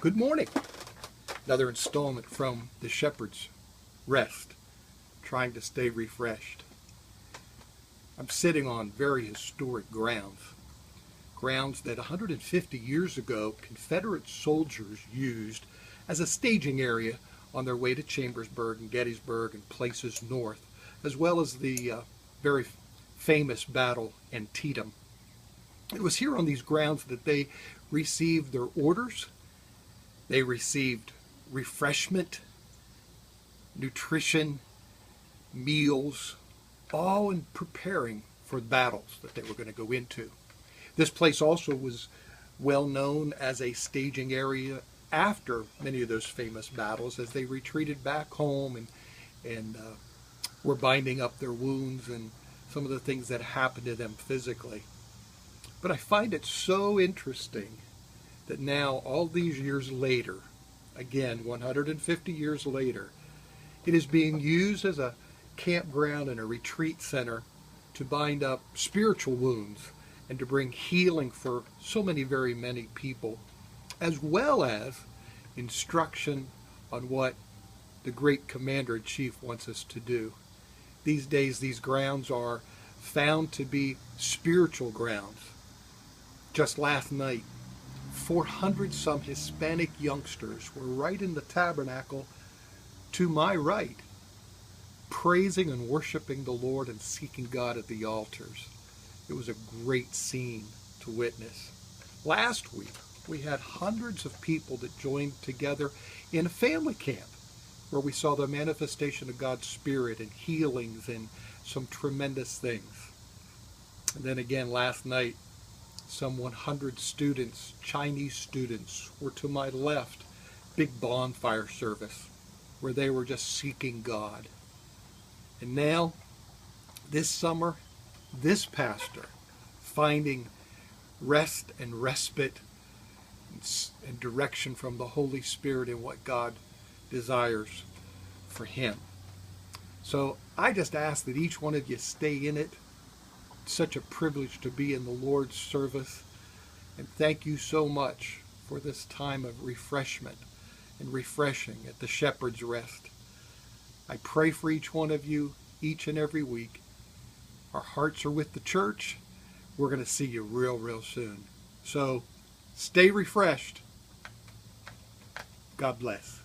Good morning. Another installment from the Shepherd's Rest, trying to stay refreshed. I'm sitting on very historic grounds that 150 years ago Confederate soldiers used as a staging area on their way to Chambersburg and Gettysburg and places north, as well as the very famous battle Antietam. It was here on these grounds that they received their orders. They received refreshment, nutrition, meals, all in preparing for the battles that they were going to go into. This place also was well known as a staging area after many of those famous battles as they retreated back home and were binding up their wounds and some of the things that happened to them physically. But I find it so interesting that now, all these years later, again, 150 years later, it is being used as a campground and a retreat center to bind up spiritual wounds and to bring healing for so many people, as well as instruction on what the great Commander-in-Chief wants us to do. These days, these grounds are found to be spiritual grounds. Just last night, 400 some Hispanic youngsters were right in the tabernacle to my right, praising and worshiping the Lord and seeking God at the altars. It was a great scene to witness. Last week, we had hundreds of people that joined together in a family camp where we saw the manifestation of God's Spirit and healings and some tremendous things. And then again last night, some 100 students, Chinese students, were to my left. Big bonfire service where they were just seeking God. And now, this summer, this pastor finding rest and respite and direction from the Holy Spirit in what God desires for him. So I just ask that each one of you stay in it. It's such a privilege to be in the Lord's service. And thank you so much for this time of refreshment and refreshing at the Shepherd's Rest. I pray for each one of you each and every week. Our hearts are with the church. We're going to see you real soon. So stay refreshed. God bless.